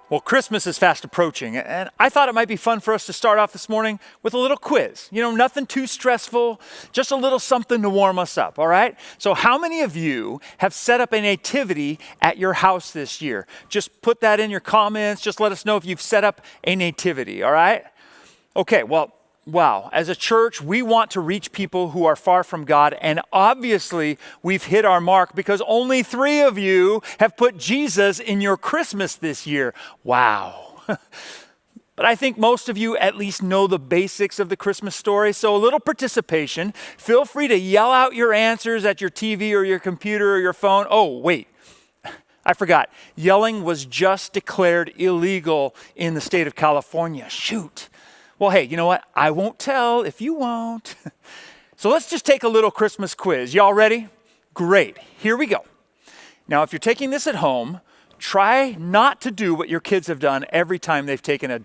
Well, Christmas is fast approaching, and I thought it might be fun for us to start off this morning with a little quiz. Nothing too stressful, just a little something to warm us up, all right? So how many of you have set up a nativity at your house this year? Just put that in your comments. Just let us know if you've set up a nativity, all right? Okay, well, wow. As a church, we want to reach people who are far from God, and obviously we've hit our mark because only 3 of you have put Jesus in your Christmas this year. Wow. But I think most of you at least know the basics of the Christmas story, so a little participation. Feel free to yell out your answers at your TV or your computer or your phone. Oh, wait. I forgot. Yelling was just declared illegal in the state of California. Shoot. Well, hey, you know what? I won't tell if you won't. So let's just take a little Christmas quiz. Y'all ready? Great. Here we go. Now, if you're taking this at home, try not to do what your kids have done every time they've taken a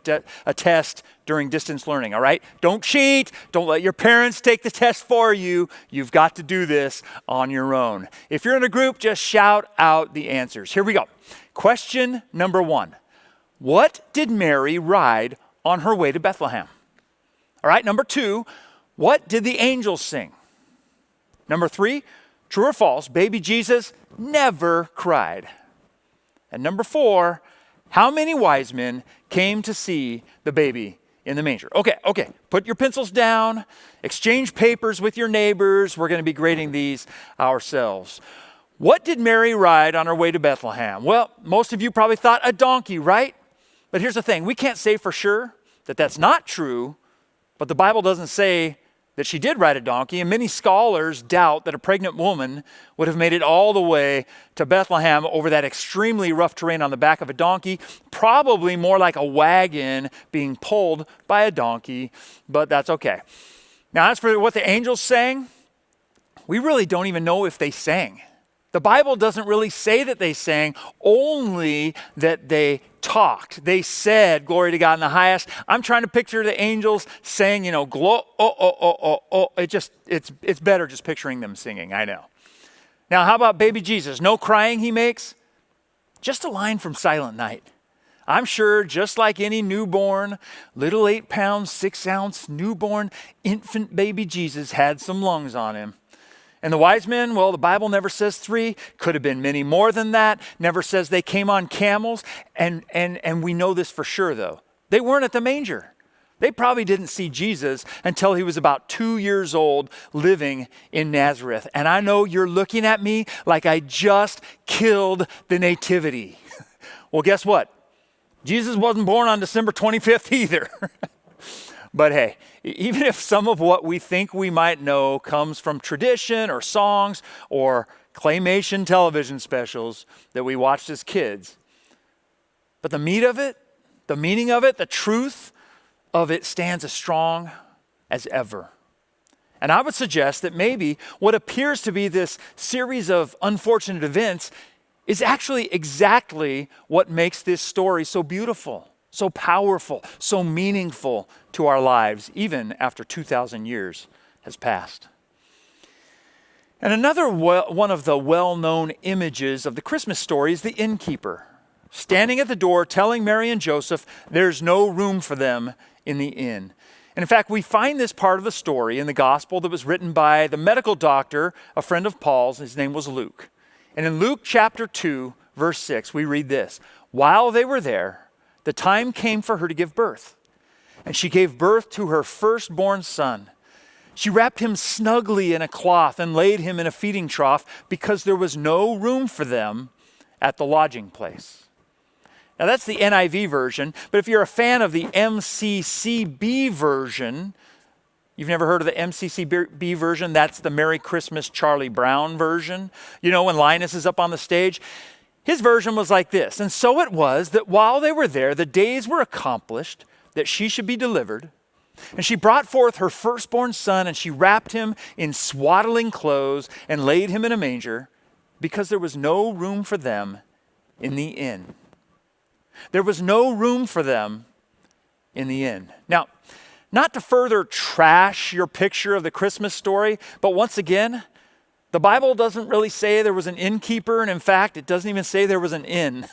test during distance learning, all right? Don't cheat. Don't let your parents take the test for you. You've got to do this on your own. If you're in a group, just shout out the answers. Here we go. Question number 1. What did Mary ride on her way to Bethlehem? All right, number 2, what did the angels sing? Number 3, true or false, baby Jesus never cried. And number 4, how many wise men came to see the baby in the manger? Okay, put your pencils down, exchange papers with your neighbors. We're going to be grading these ourselves. What did Mary ride on her way to Bethlehem? Well, most of you probably thought a donkey, right? But here's the thing, we can't say for sure that that's not true, but the Bible doesn't say that she did ride a donkey, and many scholars doubt that a pregnant woman would have made it all the way to Bethlehem over that extremely rough terrain on the back of a donkey, probably more like a wagon being pulled by a donkey, but that's okay. Now, as for what the angels sang, we really don't even know if they sang. The Bible doesn't really say that they sang, only that they talked. They said, glory to God in the highest. I'm trying to picture the angels saying, it's better just picturing them singing, I know. Now, how about baby Jesus? No crying he makes? Just a line from Silent Night. I'm sure just like any newborn, little 8-pound, 6-ounce newborn infant baby Jesus had some lungs on him. And the wise men, well, the Bible never says 3, could have been many more than that, never says they came on camels, and we know this for sure, though. They weren't at the manger. They probably didn't see Jesus until he was about 2 years old living in Nazareth. And I know you're looking at me like I just killed the nativity. Well, guess what? Jesus wasn't born on December 25th either. But hey, even if some of what we think we might know comes from tradition or songs or claymation television specials that we watched as kids, but the meat of it, the meaning of it, the truth of it stands as strong as ever. And I would suggest that maybe what appears to be this series of unfortunate events is actually exactly what makes this story so beautiful, so powerful, so meaningful to our lives, even after 2,000 years has passed. And another one of the well-known images of the Christmas story is the innkeeper, standing at the door telling Mary and Joseph there's no room for them in the inn. And in fact, we find this part of the story in the gospel that was written by the medical doctor, a friend of Paul's. His name was Luke. And in Luke chapter 2, verse 6, we read this: while they were there, the time came for her to give birth, and she gave birth to her firstborn son. She wrapped him snugly in a cloth and laid him in a feeding trough because there was no room for them at the lodging place. Now that's the NIV version, but if you're a fan of the MCCB version, you've never heard of the MCCB version, that's the Merry Christmas Charlie Brown version. You know, when Linus is up on the stage, his version was like this: and so it was that while they were there, the days were accomplished that she should be delivered. And she brought forth her firstborn son, and she wrapped him in swaddling clothes and laid him in a manger because there was no room for them in the inn. There was no room for them in the inn. Now, not to further trash your picture of the Christmas story, but once again, The Bible doesn't really say there was an innkeeper, and in fact, it doesn't even say there was an inn,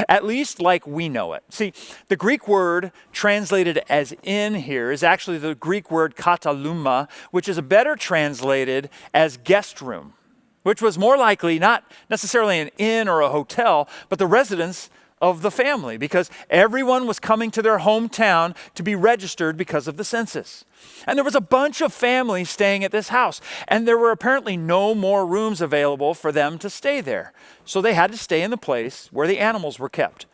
at least like we know it. See, the Greek word translated as inn here is actually the Greek word kataluma, which is better translated as guest room, which was more likely not necessarily an inn or a hotel, but the residence of the family, because everyone was coming to their hometown to be registered because of the census. And there was a bunch of families staying at this house, and there were apparently no more rooms available for them to stay there. So they had to stay in the place where the animals were kept,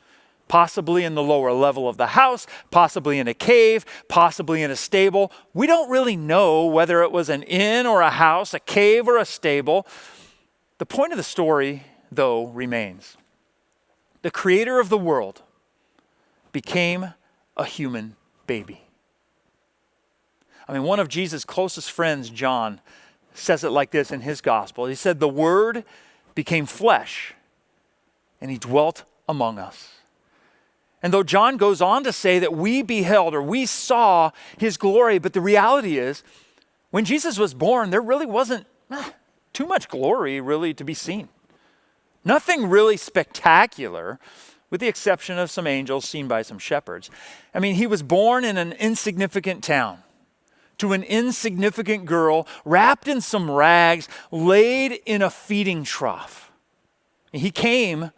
possibly in the lower level of the house, possibly in a cave, possibly in a stable. We don't really know whether it was an inn or a house, a cave or a stable. The point of the story, though, remains. The creator of the world became a human baby. I mean, one of Jesus' closest friends, John, says it like this in his gospel. He said, "The Word became flesh, and he dwelt among us." And though John goes on to say that we beheld or we saw his glory, but the reality is, when Jesus was born, there really wasn't too much glory really to be seen. Nothing really spectacular, with the exception of some angels seen by some shepherds. I mean, he was born in an insignificant town to an insignificant girl, wrapped in some rags, laid in a feeding trough. He came,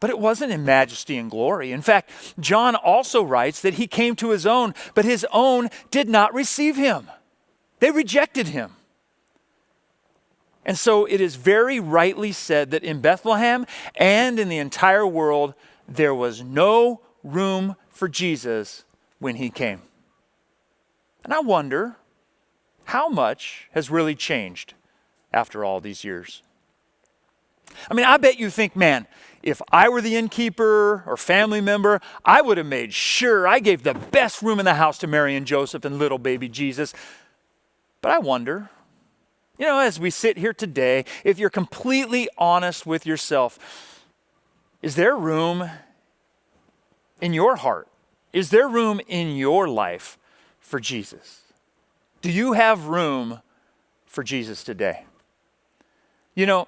but it wasn't in majesty and glory. In fact, John also writes that he came to his own, but his own did not receive him. They rejected him. And so it is very rightly said that in Bethlehem and in the entire world, there was no room for Jesus when he came. And I wonder how much has really changed after all these years. I mean, I bet you think, man, if I were the innkeeper or family member, I would have made sure I gave the best room in the house to Mary and Joseph and little baby Jesus. But I wonder, as we sit here today, if you're completely honest with yourself, is there room in your heart? Is there room in your life for Jesus? Do you have room for Jesus today? You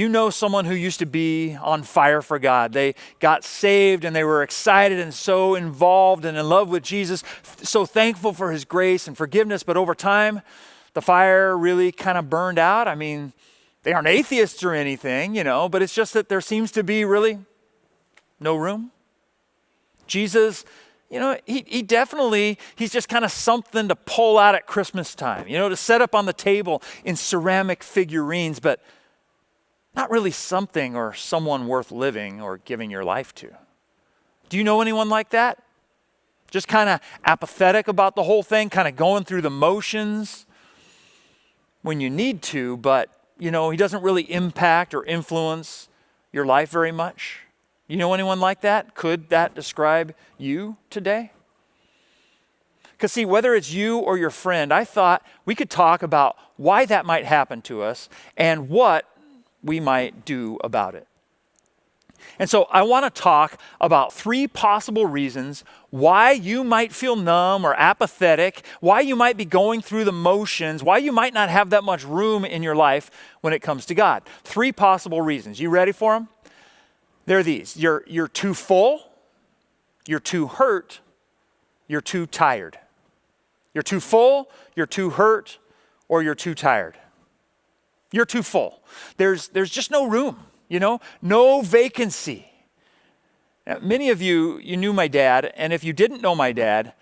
know someone who used to be on fire for God. They got saved and they were excited and so involved and in love with Jesus, so thankful for his grace and forgiveness, but over time, the fire really kind of burned out. I mean, they aren't atheists or anything, but it's just that there seems to be really no room. Jesus, he's just kind of something to pull out at Christmas time, to set up on the table in ceramic figurines, but not really something or someone worth living or giving your life to. Do you know anyone like that? Just kind of apathetic about the whole thing, kind of going through the motions when you need to, but, he doesn't really impact or influence your life very much. You know anyone like that? Could that describe you today? Because see, whether it's you or your friend, I thought we could talk about why that might happen to us and what we might do about it. And so I want to talk about 3 possible reasons why you might feel numb or apathetic, why you might be going through the motions, why you might not have that much room in your life when it comes to God. 3 possible reasons. You ready for them? They're these. You're too full, you're too hurt, you're too tired. You're too full, you're too hurt, or you're too tired. You're too full. There's just no room. No vacancy. Now, many of you knew my dad, and if you didn't know my dad,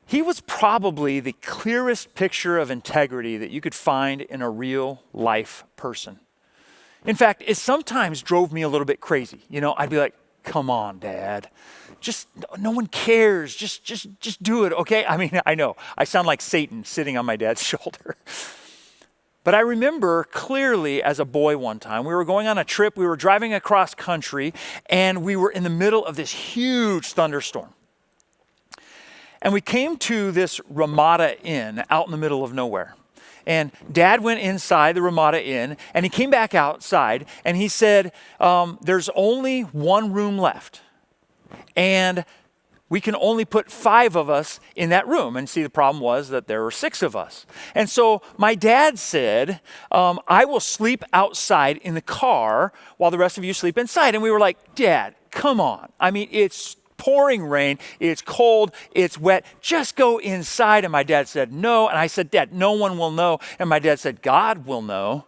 he was probably the clearest picture of integrity that you could find in a real life person. In fact, it sometimes drove me a little bit crazy. I'd be like, "Come on, Dad. Just, no one cares. Just do it, okay?" I mean, I know, I sound like Satan sitting on my dad's shoulder. But I remember clearly as a boy one time, we were going on a trip, we were driving across country, and we were in the middle of this huge thunderstorm. And we came to this Ramada Inn out in the middle of nowhere. And Dad went inside the Ramada Inn, and he came back outside, and he said, there's only one room left. And we can only put 5 of us in that room. And see, the problem was that there were 6 of us. And so my dad said, I will sleep outside in the car while the rest of you sleep inside. And we were like, Dad, come on. I mean, it's pouring rain, it's cold, it's wet, just go inside. And my dad said, no. And I said, Dad, no one will know. And my dad said, God will know.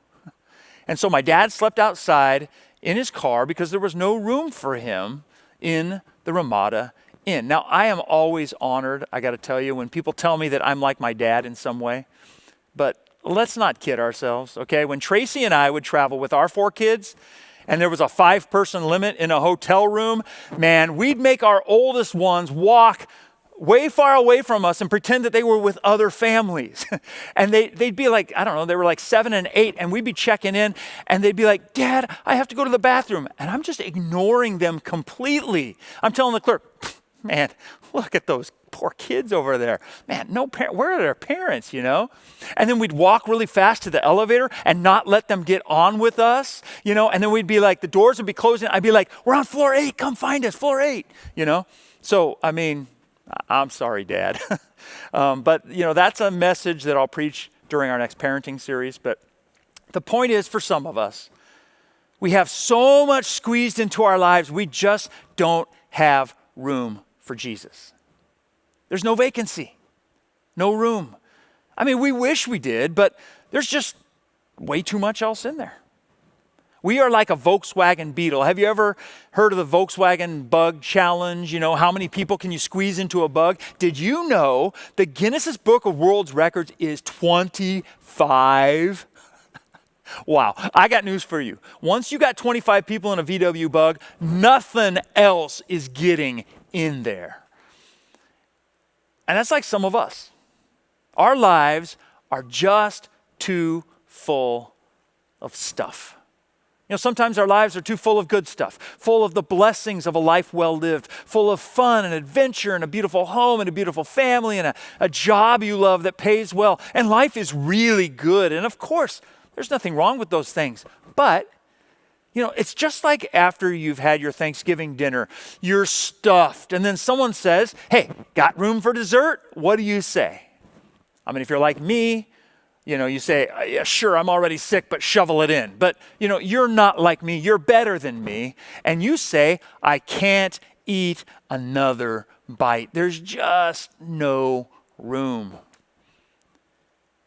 And so my dad slept outside in his car because there was no room for him in the Ramada Inn. Now, I am always honored, I got to tell you, when people tell me that I'm like my dad in some way. But let's not kid ourselves, okay? When Tracy and I would travel with our 4 kids, and there was a 5-person limit in a hotel room, man, we'd make our oldest ones walk way far away from us and pretend that they were with other families. And they'd be like, I don't know, they were like 7 and 8, and we'd be checking in, and they'd be like, Dad, I have to go to the bathroom. And I'm just ignoring them completely. I'm telling the clerk, man, look at those poor kids over there. Man, where are their parents, you know? And then we'd walk really fast to the elevator and not let them get on with us, you know? And then we'd be like, the doors would be closing. I'd be like, we're on floor 8, come find us, floor 8, you know? So, I mean, I'm sorry, Dad. But, you know, that's a message that I'll preach during our next parenting series. But the point is, for some of us, we have so much squeezed into our lives, we just don't have room for Jesus. There's no vacancy, no room. I mean, we wish we did, but there's just way too much else in there. We are like a Volkswagen Beetle. Have you ever heard of the Volkswagen Bug Challenge? You know, how many people can you squeeze into a bug? Did you know the Guinness Book of World Records is 25? Wow, I got news for you. Once you got 25 people in a VW Bug, nothing else is getting in there. And that's like some of us. Our lives are just too full of stuff. You know, sometimes our lives are too full of good stuff, full of the blessings of a life well lived, full of fun and adventure and a beautiful home and a beautiful family and a job you love that pays well. And life is really good. And of course, there's nothing wrong with those things. But, you know, it's just like after you've had your Thanksgiving dinner, you're stuffed. And then someone says, hey, got room for dessert? What do you say? I mean, if you're like me, you know, you say, yeah, sure, I'm already sick, but shovel it in. But, you know, you're not like me. You're better than me. And you say, I can't eat another bite. There's just no room.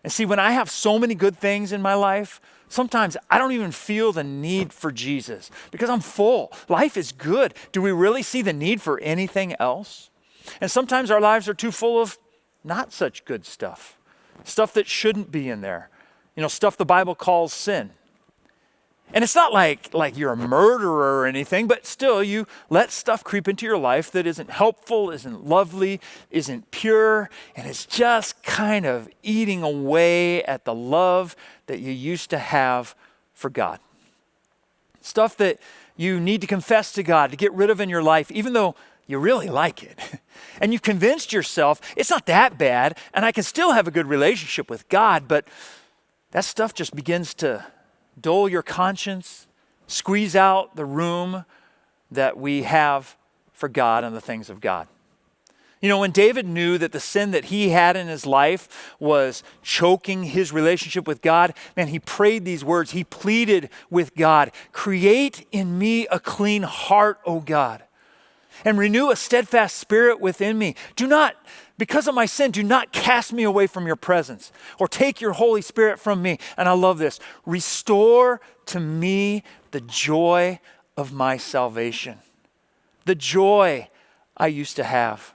And see, when I have so many good things in my life, sometimes I don't even feel the need for Jesus because I'm full. Life is good. Do we really see the need for anything else? And sometimes our lives are too full of not such good stuff. Stuff that shouldn't be in there. You know, stuff the Bible calls sin. And it's not like you're a murderer or anything, but still you let stuff creep into your life that isn't helpful, isn't lovely, isn't pure, and it's just kind of eating away at the love that you used to have for God. Stuff that you need to confess to God, to get rid of in your life, even though you really like it. And you've convinced yourself it's not that bad and I can still have a good relationship with God, but that stuff just begins to dull your conscience, squeeze out the room that we have for God and the things of God. You know, when David knew that the sin that he had in his life was choking his relationship with God, man, he prayed these words. He pleaded with God, create in me a clean heart, O God, and renew a steadfast spirit within me. Do not, because of my sin, do not cast me away from your presence or take your Holy Spirit from me. And I love this. Restore to me the joy of my salvation, the joy I used to have.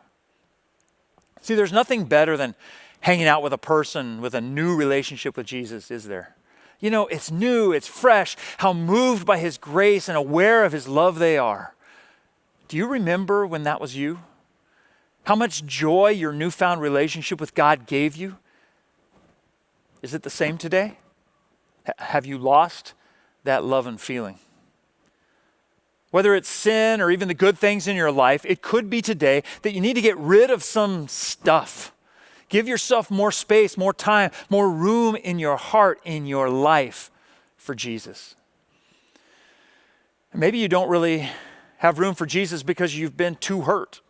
See, there's nothing better than hanging out with a person with a new relationship with Jesus, is there? You know, it's new, it's fresh, how moved by his grace and aware of his love they are. Do you remember when that was you? How much joy your newfound relationship with God gave you? Is it the same today? Have you lost that love and feeling? Whether it's sin or even the good things in your life, it could be today that you need to get rid of some stuff. Give yourself more space, more time, more room in your heart, in your life for Jesus. Maybe you don't really have room for Jesus because you've been too hurt.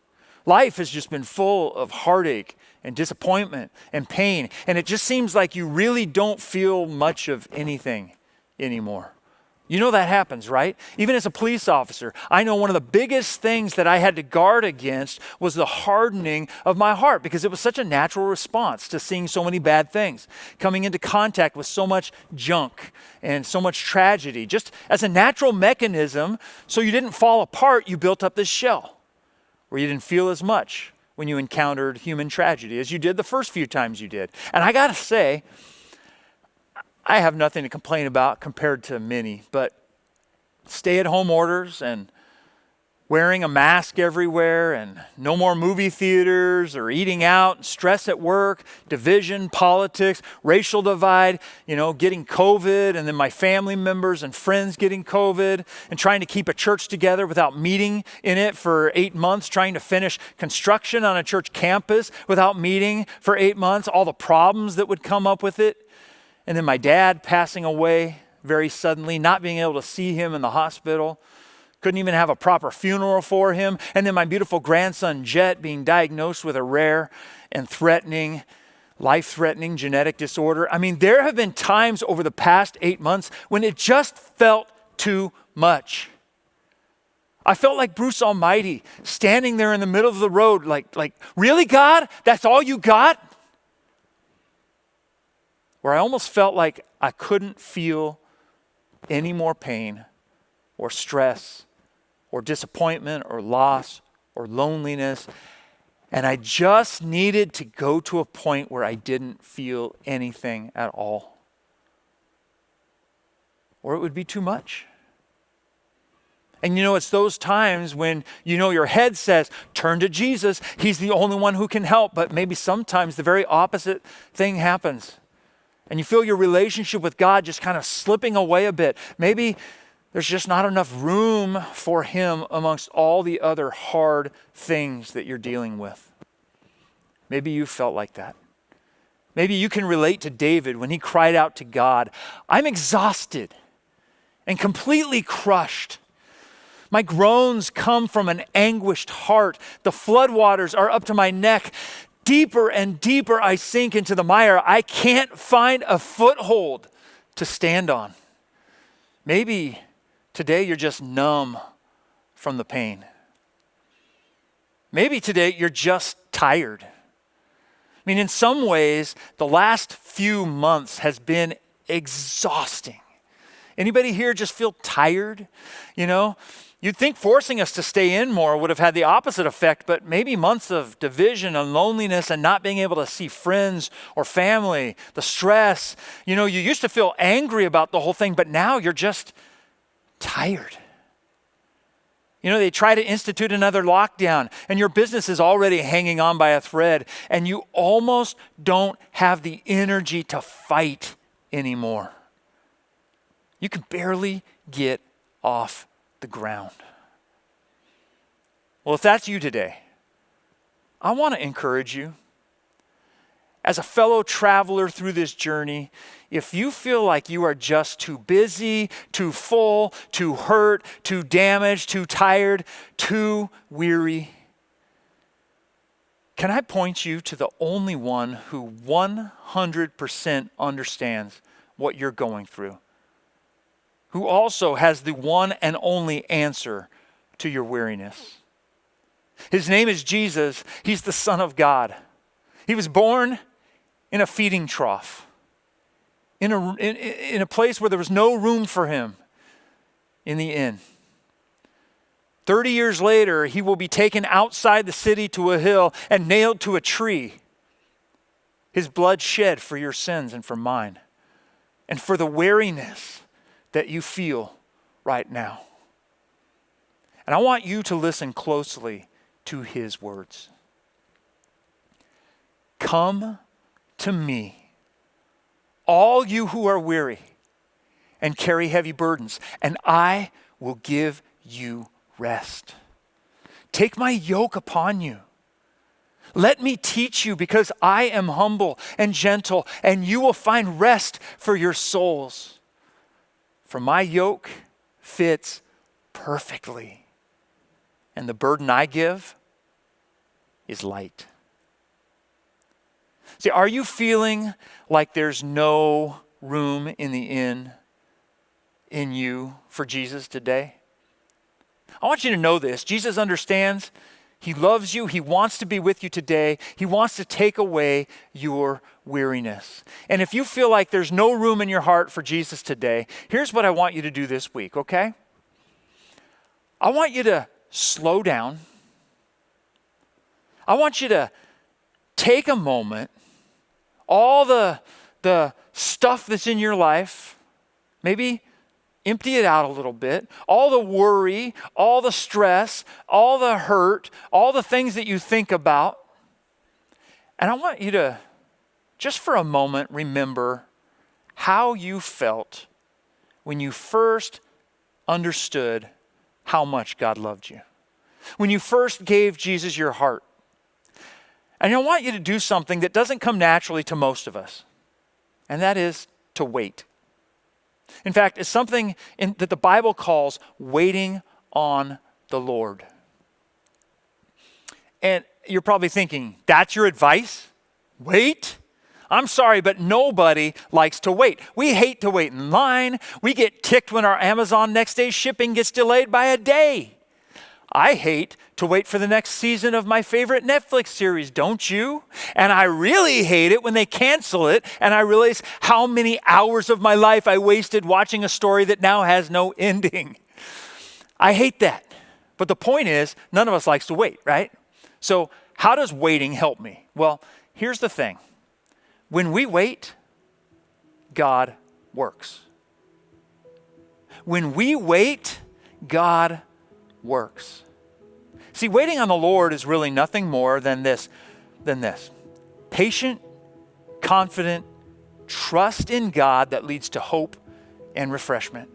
Life has just been full of heartache and disappointment and pain, and it just seems like you really don't feel much of anything anymore. You know that happens, right? Even as a police officer, I know one of the biggest things that I had to guard against was the hardening of my heart, because it was such a natural response to seeing so many bad things, coming into contact with so much junk and so much tragedy. Just as a natural mechanism, so you didn't fall apart, you built up this shell where you didn't feel as much when you encountered human tragedy as you did the first few times you did. And I gotta say, I have nothing to complain about compared to many, but stay-at-home orders and wearing a mask everywhere and no more movie theaters or eating out, stress at work, division, politics, racial divide, getting COVID, and then my family members and friends getting COVID, and trying to keep a church together without meeting in it for 8 months, trying to finish construction on a church campus without meeting for 8 months, all the problems that would come up with it. And then my dad passing away very suddenly, not being able to see him in the hospital, couldn't even have a proper funeral for him. And then my beautiful grandson, Jet, being diagnosed with a rare and life-threatening genetic disorder. I mean, there have been times over the past 8 months when it just felt too much. I felt like Bruce Almighty standing there in the middle of the road, like, really, God? That's all you got? Where I almost felt like I couldn't feel any more pain or stress or disappointment or loss or loneliness. And I just needed to go to a point where I didn't feel anything at all, or it would be too much. And it's those times when your head says, turn to Jesus. He's the only one who can help. But maybe sometimes the very opposite thing happens. And you feel your relationship with God just kind of slipping away a bit. Maybe there's just not enough room for him amongst all the other hard things that you're dealing with. Maybe you felt like that. Maybe you can relate to David when he cried out to God, I'm exhausted and completely crushed. My groans come from an anguished heart. The floodwaters are up to my neck. Deeper and deeper I sink into the mire. I can't find a foothold to stand on. Maybe today you're just numb from the pain. Maybe today you're just tired. I mean, in some ways, the last few months has been exhausting. Anybody here just feel tired? You'd think forcing us to stay in more would have had the opposite effect, but maybe months of division and loneliness and not being able to see friends or family, the stress. You used to feel angry about the whole thing, but now you're just tired. They try to institute another lockdown and your business is already hanging on by a thread and you almost don't have the energy to fight anymore. You can barely get off the ground. Well, if that's you today, I want to encourage you. As a fellow traveler through this journey, if you feel like you are just too busy, too full, too hurt, too damaged, too tired, too weary, can I point you to the only one who 100% understands what you're going through, who also has the one and only answer to your weariness. His name is Jesus. He's the Son of God. He was born in a feeding trough, in a place where there was no room for him in the inn. 30 years later, he will be taken outside the city to a hill and nailed to a tree. His blood shed for your sins and for mine, and for the weariness that you feel right now. And I want you to listen closely to his words. Come to me, all you who are weary and carry heavy burdens, and I will give you rest. Take my yoke upon you. Let me teach you, because I am humble and gentle, and you will find rest for your souls. For my yoke fits perfectly, and the burden I give is light. See, are you feeling like there's no room in the inn in you for Jesus today? I want you to know this. Jesus understands. He loves you. He wants to be with you today. He wants to take away your weariness. And if you feel like there's no room in your heart for Jesus today, here's what I want you to do this week, okay? I want you to slow down. I want you to take a moment, all the stuff that's in your life, maybe empty it out a little bit, all the worry, all the stress, all the hurt, all the things that you think about. And I want you to, just for a moment, remember how you felt when you first understood how much God loved you. When you first gave Jesus your heart. And I want you to do something that doesn't come naturally to most of us, and that is to wait. In fact, it's something that the Bible calls waiting on the Lord. And you're probably thinking, that's your advice? Wait? I'm sorry, but nobody likes to wait. We hate to wait in line. We get ticked when our Amazon next day shipping gets delayed by a day. I hate to wait for the next season of my favorite Netflix series, don't you? And I really hate it when they cancel it and I realize how many hours of my life I wasted watching a story that now has no ending. I hate that. But the point is, none of us likes to wait, right? So how does waiting help me? Well, here's the thing. When we wait, God works. When we wait, God works. See, waiting on the Lord is really nothing more than this. Patient, confident trust in God that leads to hope and refreshment.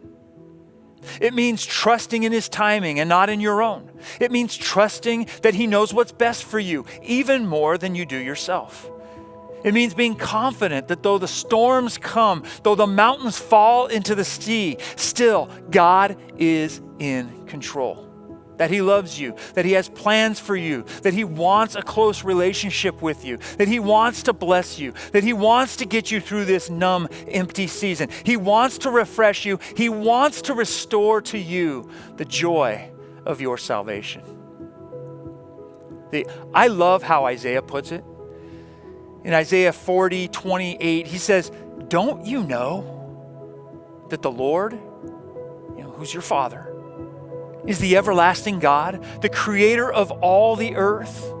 It means trusting in His timing and not in your own. It means trusting that He knows what's best for you, even more than you do yourself. It means being confident that though the storms come, though the mountains fall into the sea, still God is in control. That He loves you, that He has plans for you, that He wants a close relationship with you, that He wants to bless you, that He wants to get you through this numb, empty season. He wants to refresh you. He wants to restore to you the joy of your salvation. I love how Isaiah puts it. In Isaiah 40:28, he says, don't you know that the Lord, who's your Father, is the everlasting God, the creator of all the earth?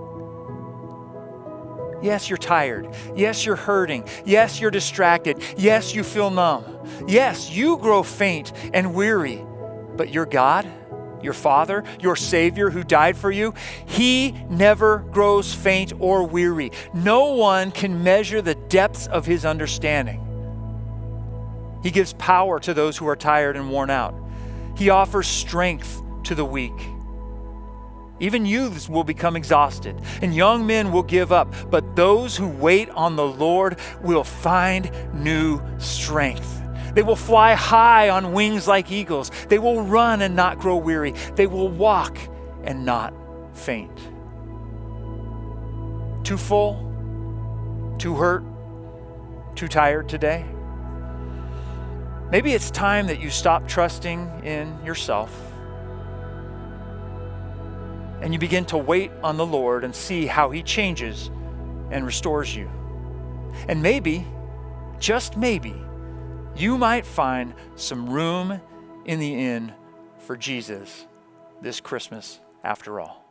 Yes, you're tired. Yes, you're hurting. Yes, you're distracted. Yes, you feel numb. Yes, you grow faint and weary. But your God, your Father, your Savior who died for you, He never grows faint or weary. No one can measure the depths of His understanding. He gives power to those who are tired and worn out. He offers strength to the weak. Even youths will become exhausted, and young men will give up. But those who wait on the Lord will find new strength. They will fly high on wings like eagles. They will run and not grow weary. They will walk and not faint. Too full? Too hurt? Too tired today? Maybe it's time that you stop trusting in yourself and you begin to wait on the Lord and see how He changes and restores you. And maybe, just maybe, you might find some room in the inn for Jesus this Christmas after all.